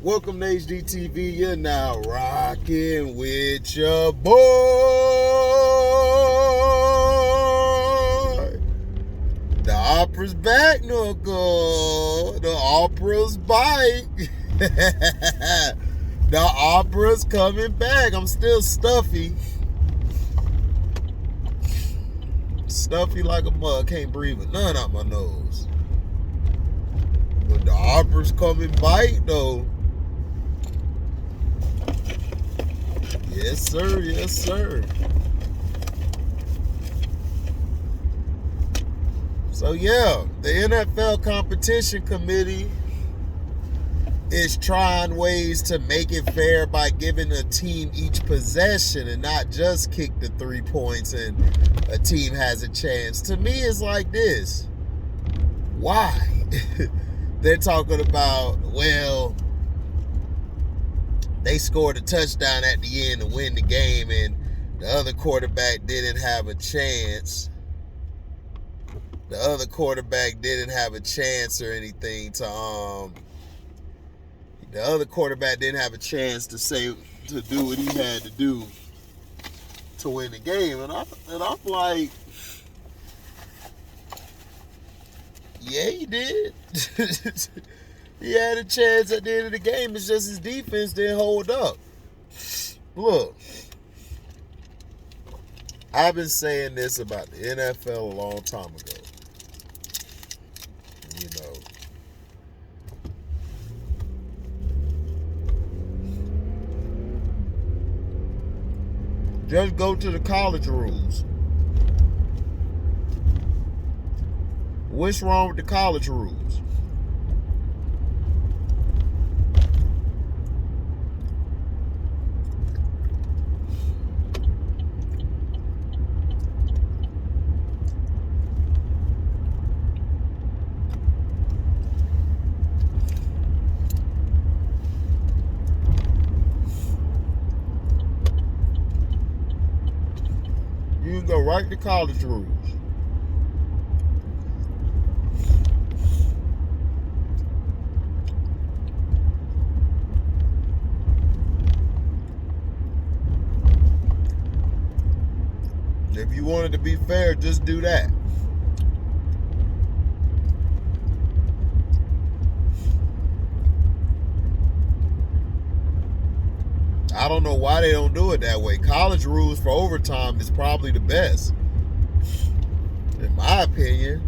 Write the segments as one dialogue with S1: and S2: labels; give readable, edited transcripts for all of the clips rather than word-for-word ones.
S1: Welcome to HDTV. You're now rocking with your boy. The opera's back, knuckle. The opera's back. The opera's coming back. I'm still stuffy. Stuffy like a mug. Can't breathe with none out my nose. But the opera's coming back, though. Yes, sir. Yes, sir. So, yeah, the NFL Competition Committee is trying ways to make it fair by giving a team each possession and not just kick the 3 points and a team has a chance. To me, it's like this. Why? They're talking about, well, they scored a touchdown at the end to win the game, and the other quarterback didn't have a chance. The other quarterback didn't have a chance or anything to the other quarterback didn't have a chance to do what he had to do to win the game. And I'm like, yeah, he did. He had a chance at the end of the game. It's just his defense didn't hold up. Look, I've been saying this about the NFL a long time ago. You know, just go to the college rules. What's wrong with the college rules? You can go right to college rules. If you wanted to be fair, just do that. I don't know why they don't do it that way. College rules for overtime is probably the best, in my opinion.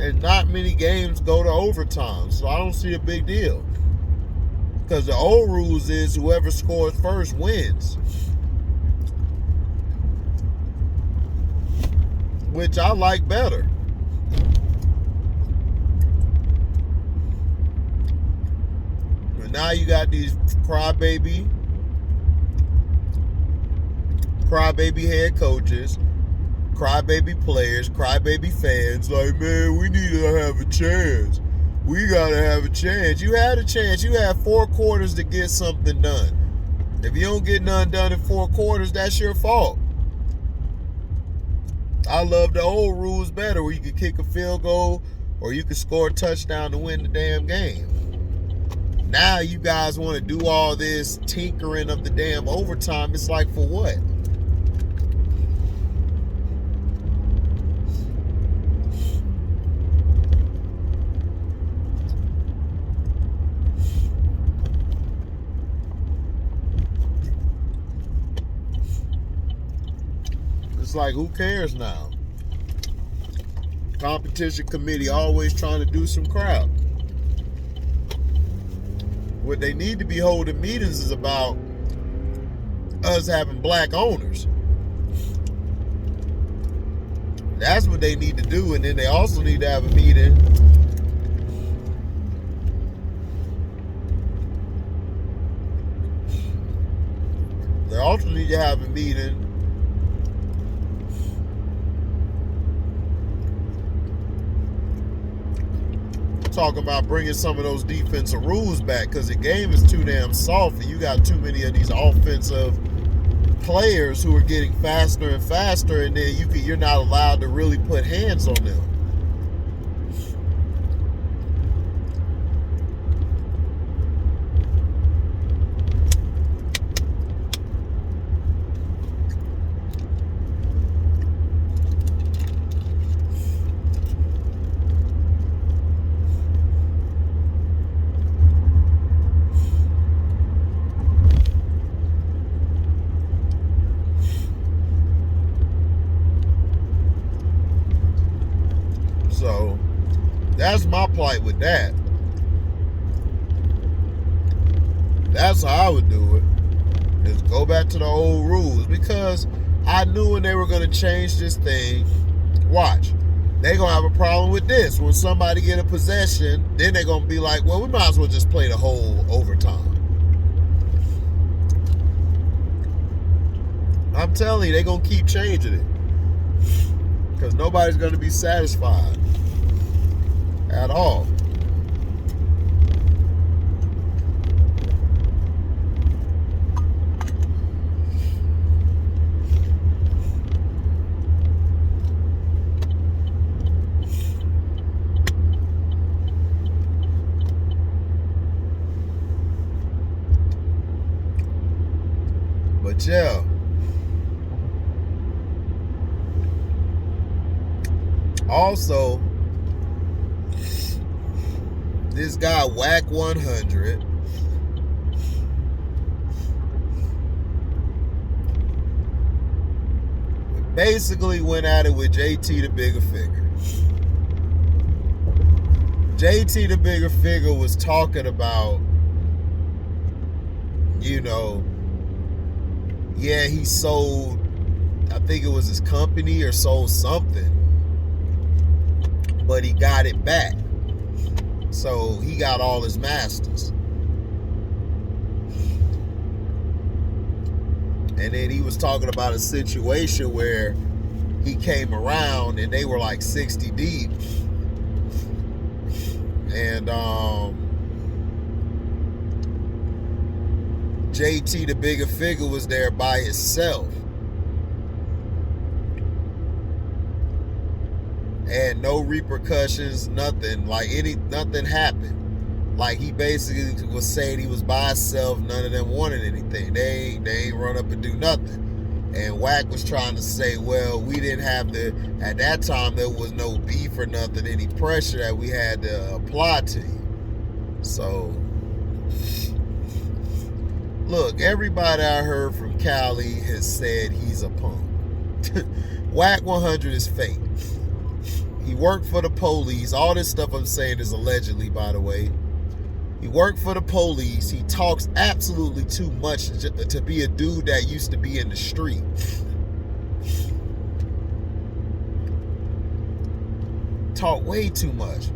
S1: And not many games go to overtime, so I don't see a big deal. Because the old rules is whoever scores first wins. Which I like better. But now you got these crybaby head coaches, crybaby players, crybaby fans, like, man, we need to have a chance. We gotta have a chance. You had a chance. You had 4 quarters to get something done. If you don't get none done in 4 quarters, that's your fault. I love the old rules better, where you could kick a field goal or you could score a touchdown to win the damn game. Now you guys want to do all this tinkering of the damn overtime. It's like, for what? It's like, who cares now? Competition committee always trying to do some crap. What they need to be holding meetings is about us having black owners. That's what they need to do. And then they also need to have a meeting talking about bringing some of those defensive rules back, because the game is too damn soft and you got too many of these offensive players who are getting faster and faster, and then you're not allowed to really put hands on them. So that's my plight with that. That's how I would do it. Is go back to the old rules, because I knew when they were going to change this thing, watch, they're going to have a problem with this. When somebody get a possession, then they're going to be like, well, we might as well just play the whole overtime. I'm telling you, they're going to keep changing it, because nobody's going to be satisfied at all. But yeah, also, this guy Wack 100 basically went at it with JT the Bigga Figga. JT the Bigga Figga was talking about, yeah, he sold, I think it was his company or sold something, but he got it back. So he got all his masters. And then he was talking about a situation where he came around and they were like 60 deep. And JT the Bigga Figga was there by himself. And no repercussions, nothing. Nothing happened. Like, he basically was saying he was by himself. None of them wanted anything. They ain't run up and do nothing. And Wack was trying to say, well, we didn't have at that time, there was no beef or nothing, any pressure that we had to apply to you. So, look, everybody I heard from Cali has said he's a punk. Wack 100 is fake. He worked for the police. All this stuff I'm saying is allegedly, by the way. He worked for the police. He talks absolutely too much to be a dude that used to be in the street. Talk way too much.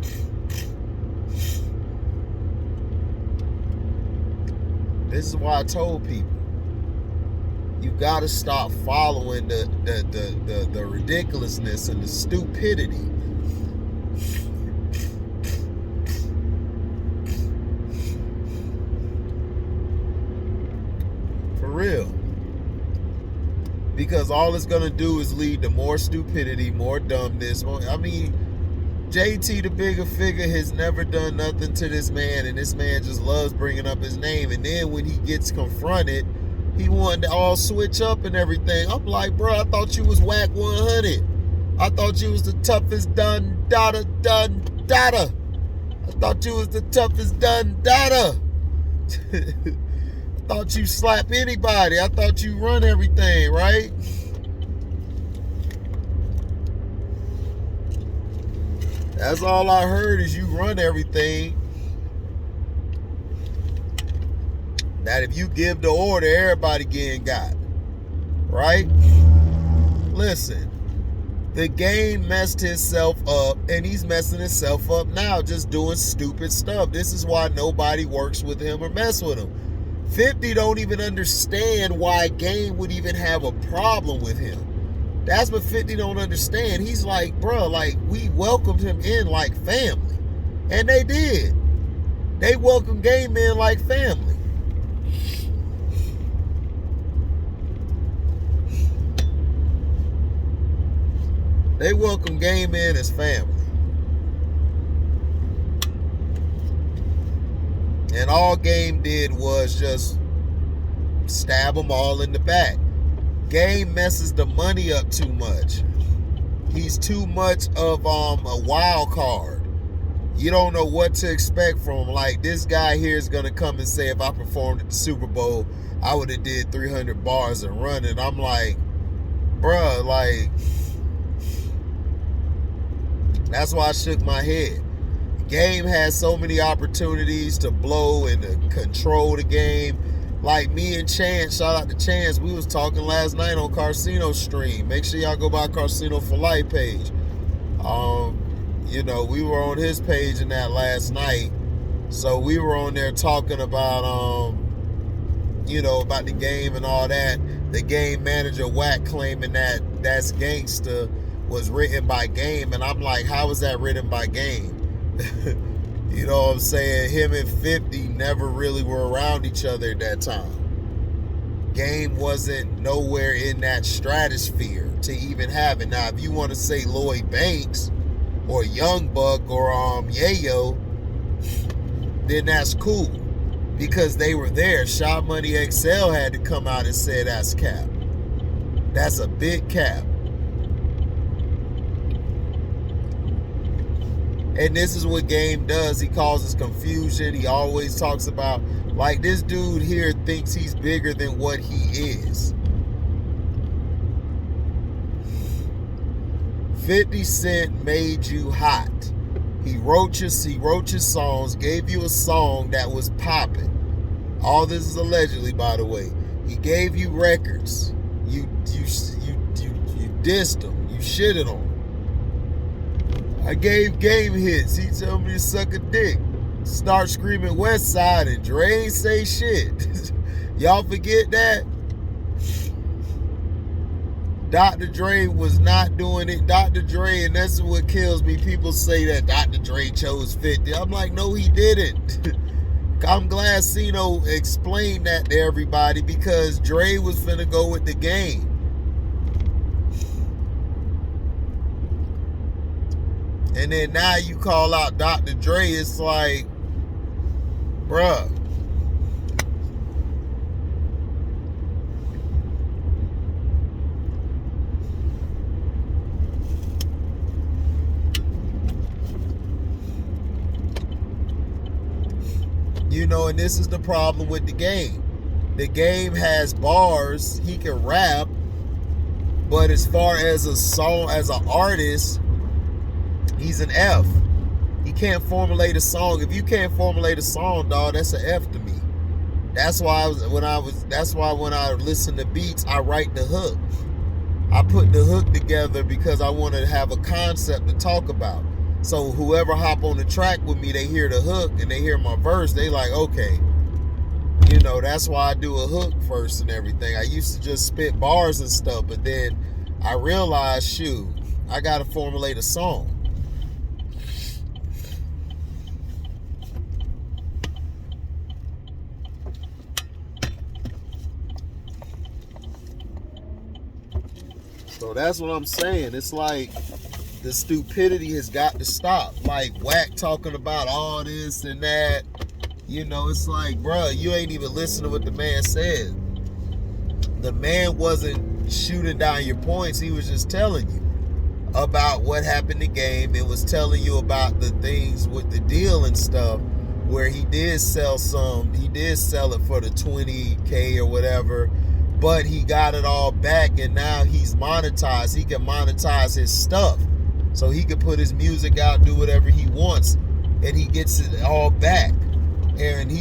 S1: This is why I told people, you gotta stop following the ridiculousness and the stupidity. For real. Because all it's gonna do is lead to more stupidity, more dumbness. I mean, JT the Bigga Figga has never done nothing to this man, and this man just loves bringing up his name. And then when he gets confronted, he wanted to all switch up and everything. I'm like, bro, I thought you was Wack 100. I thought you was the toughest done dada. I thought you was the toughest done dada. I thought you slap anybody. I thought you run everything, right? That's all I heard, is you run everything. That if you give the order, everybody getting got. Right? Listen, the game messed himself up, and he's messing himself up now just doing stupid stuff. This is why nobody works with him or mess with him. 50 don't even understand why Game would even have a problem with him. That's what 50 don't understand. He's like, bro, like, we welcomed him in like family. And they did. They welcomed Game in like family. They welcome Game in as family. And all Game did was just stab them all in the back. Game messes the money up too much. He's too much of a wild card. You don't know what to expect from him. Like, this guy here is going to come and say, if I performed at the Super Bowl, I would have did 300 bars and run. And I'm like, bruh, like, that's why I shook my head. Game has so many opportunities to blow and to control the game. Like me and Chance, shout out to Chance, we was talking last night on Carcino stream. Make sure y'all go by Carcino for Life page. You know, we were on his page in that last night. So we were on there talking about, you know, about the game and all that. The game manager, Wack, claiming that That's Gangsta was written by Game. And I'm like, how was that written by Game? You know what I'm saying? Him and 50 never really were around each other at that time. Game wasn't nowhere in that stratosphere to even have it. Now, if you want to say Lloyd Banks or Young Buck or Yayo, then that's cool, because they were there. Shot Money XL had to come out and say that's cap. That's a big cap. And this is what Game does. He causes confusion. He always talks about, like, this dude here thinks he's bigger than what he is. 50 Cent made you hot. He wrote your songs, gave you a song that was popping. All this is allegedly, by the way. He gave you records. You dissed him. You shitted on him. I gave Game hits. He told me to suck a dick. Start screaming West Side, and Dre ain't say shit. Y'all forget that? Dr. Dre was not doing it. Dr. Dre, and that's what kills me. People say that Dr. Dre chose 50. I'm like, no, he didn't. I'm glad Cino explained that to everybody, because Dre was finna go with the Game. And then now you call out Dr. Dre, it's like, bruh. You know, and this is the problem with the Game. The Game has bars, he can rap, but as far as a song, as an artist, he's an F. He can't formulate a song. If you can't formulate a song, dog, that's an F to me. That's why when I listen to beats, I write the hook. I put the hook together because I want to have a concept to talk about. So whoever hop on the track with me, they hear the hook and they hear my verse, they like, okay. You know, that's why I do a hook first and everything. I used to just spit bars and stuff, but then I realized, shoot, I got to formulate a song. So that's what I'm saying. It's like the stupidity has got to stop. Like Wack talking about all this and that. You know, it's like, bro, you ain't even listening to what the man said. The man wasn't shooting down your points. He was just telling you about what happened in the game. It was telling you about the things with the deal and stuff, where he did sell it for the 20K or whatever, but he got it all back, and now he's monetized. He can monetize his stuff, so he can put his music out, do whatever he wants, and he gets it all back. And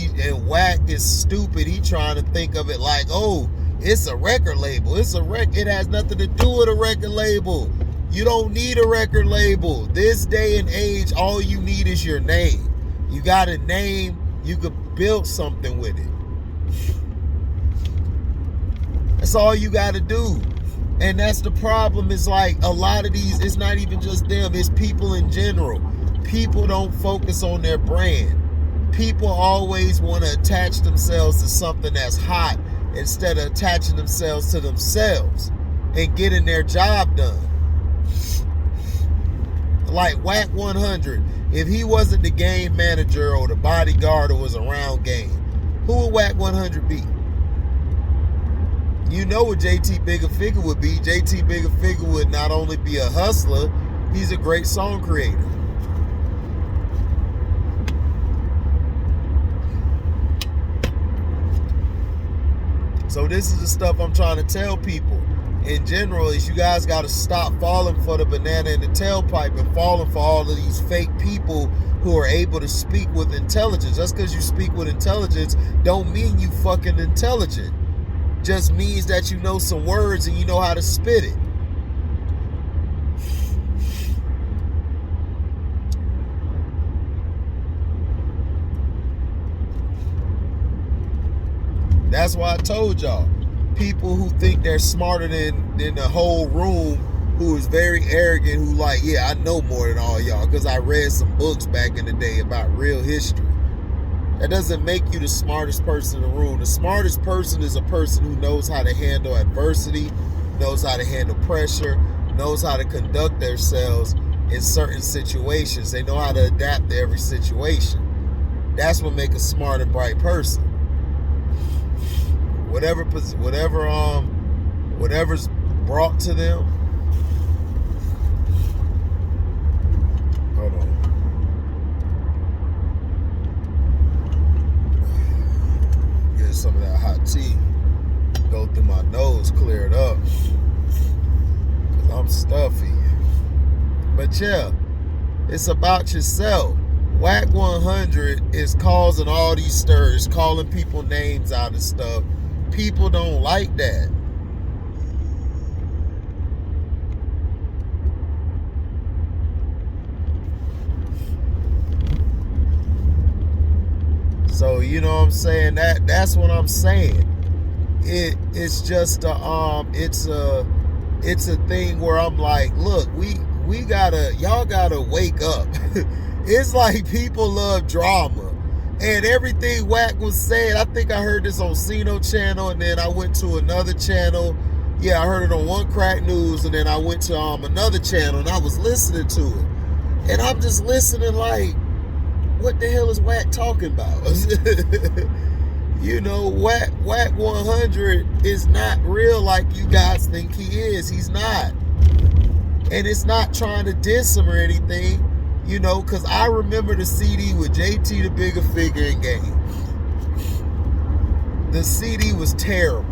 S1: Wack is stupid. He trying to think of it like, oh, it's a record label. It has nothing to do with a record label. You don't need a record label. This day and age, all you need is your name. You got a name, you could build something with it. That's all you got to do. And that's the problem, is like a lot of these, it's not even just them, it's people in general. People don't focus on their brand. People always want to attach themselves to something that's hot instead of attaching themselves to themselves and getting their job done. like Wack 100, if he wasn't the game manager or the bodyguard or was around game, who would Wack 100 be? You know what JT Bigga Figga would be. JT Bigga Figga would not only be a hustler, he's a great song creator. So this is the stuff I'm trying to tell people. In general, is you guys got to stop falling for the banana in the tailpipe and falling for all of these fake people who are able to speak with intelligence. Just because you speak with intelligence don't mean you fucking intelligent. Just means that you know some words and you know how to spit it. That's why I told y'all, people who think they're smarter than the whole room, who is very arrogant, who like, yeah, I know more than all y'all because I read some books back in the day about real history. That doesn't make you the smartest person in the room. The smartest person is a person who knows how to handle adversity, knows how to handle pressure, knows how to conduct themselves in certain situations. They know how to adapt to every situation. That's what makes a smart and bright person. Whatever's brought to them. Hold on. Get some of that hot tea. Go through my nose, clear it up. 'Cause I'm stuffy. But yeah, it's about yourself. Wack 100 is causing all these stirs, calling people names out of stuff. People don't like that. So you know what I'm saying? That's what I'm saying. It's just it's a thing where I'm like, look, y'all gotta wake up. It's like people love drama. And everything Wack was saying, I think I heard this on Sino channel, and then I went to another channel. Yeah, I heard it on One Crack News, and then I went to another channel, and I was listening to it. And I'm just listening like, what the hell is Wack talking about? You know, Wack 100 is not real like you guys think he is. He's not. And it's not trying to diss him or anything. You know, because I remember the CD with JT the Bigga Figga in Game. The CD was terrible.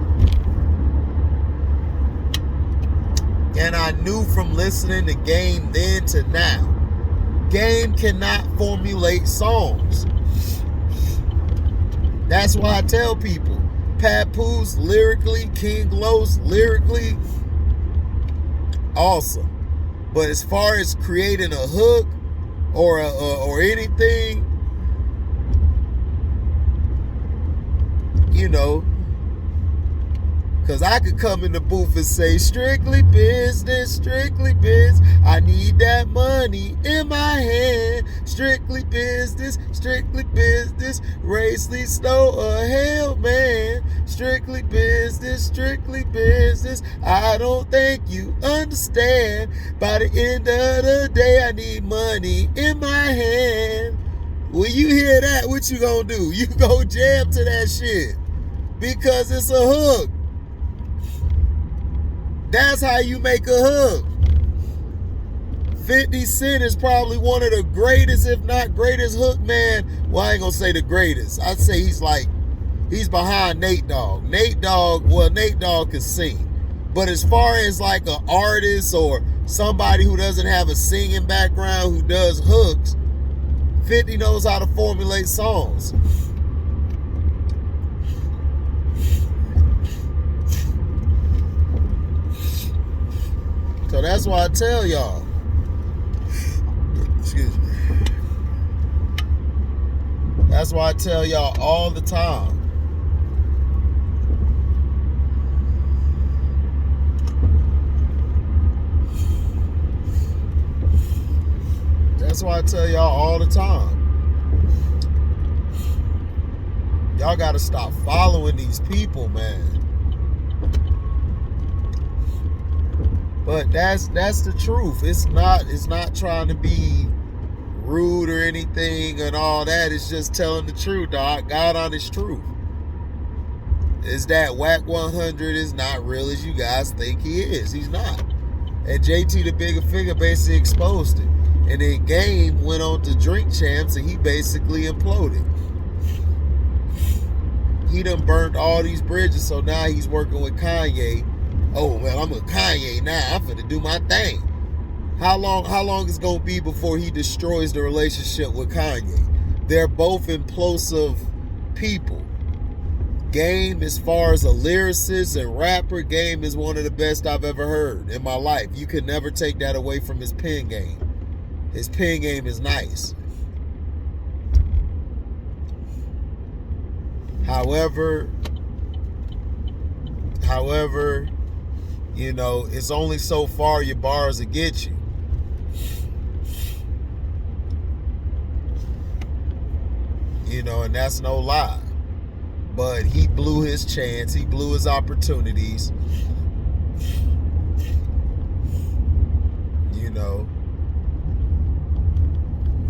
S1: And I knew from listening to Game then to now, Game cannot formulate songs. That's why I tell people, Papoose lyrically, King Los lyrically, awesome. But as far as creating a hook, or anything, you know, because I could come in the booth and say, strictly business, I need that money in my hand, strictly business, Raisley stole a hell man, strictly business, I don't think you understand, by the end of the day, I need money in my hand. When you hear that, what you gonna do? You go jam to that shit, because it's a hook. That's how you make a hook. 50 Cent is probably one of the greatest, if not greatest hook man. Well, I ain't gonna say the greatest. I'd say he's behind Nate Dogg. Nate Dogg can sing. But as far as like an artist or somebody who doesn't have a singing background who does hooks, 50 knows how to formulate songs. So that's why I tell y'all, excuse me, that's why I tell y'all all the time, that's why I tell y'all all the time, y'all gotta stop following these people, man. But that's the truth. It's not trying to be rude or anything and all that. It's just telling the truth, dog. God honest truth. Is that Wack 100 is not real as you guys think he is. He's not. And JT the Bigga Figga basically exposed it. And then Game went on to Drink Champs and he basically imploded. He done burnt all these bridges, so now he's working with Kanye. Oh, well, I'm with Kanye now. I'm finna do my thing. How long is it gonna be before he destroys the relationship with Kanye? They're both implosive people. Game, as far as a lyricist and rapper, Game is one of the best I've ever heard in my life. You could never take that away from his pen game. His pen game is nice. However, you know, it's only so far your bars will get you. You know, and that's no lie. But he blew his chance. He blew his opportunities.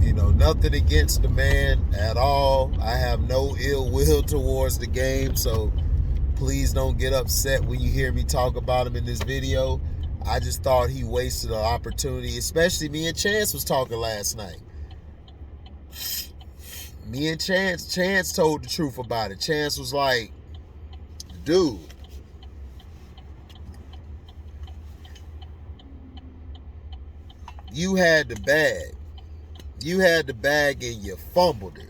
S1: You know, nothing against the man at all. I have no ill will towards the Game, so please don't get upset when you hear me talk about him in this video. I just thought he wasted an opportunity, especially me and Chance was talking last night. Me and Chance told the truth about it. Chance was like, dude, you had the bag. You had the bag and you fumbled it.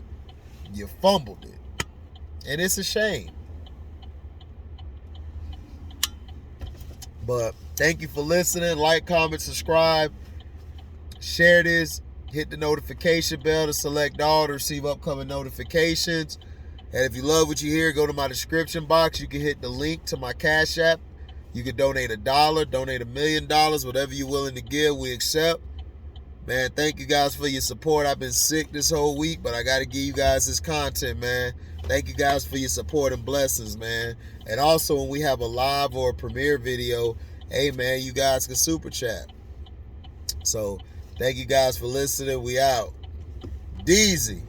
S1: You fumbled it. And it's a shame. But thank you for listening. Like, comment, subscribe. Share this. Hit the notification bell to select all to receive upcoming notifications. And if you love what you hear, go to my description box. You can hit the link to my Cash App. You can donate $1, donate $1 million, whatever you're willing to give, we accept. Man, thank you guys for your support. I've been sick this whole week, but I got to give you guys this content, man. Thank you guys for your support and blessings, man. And also, when we have a live or a premiere video, hey, man, you guys can super chat. So, thank you guys for listening. We out. Deezy.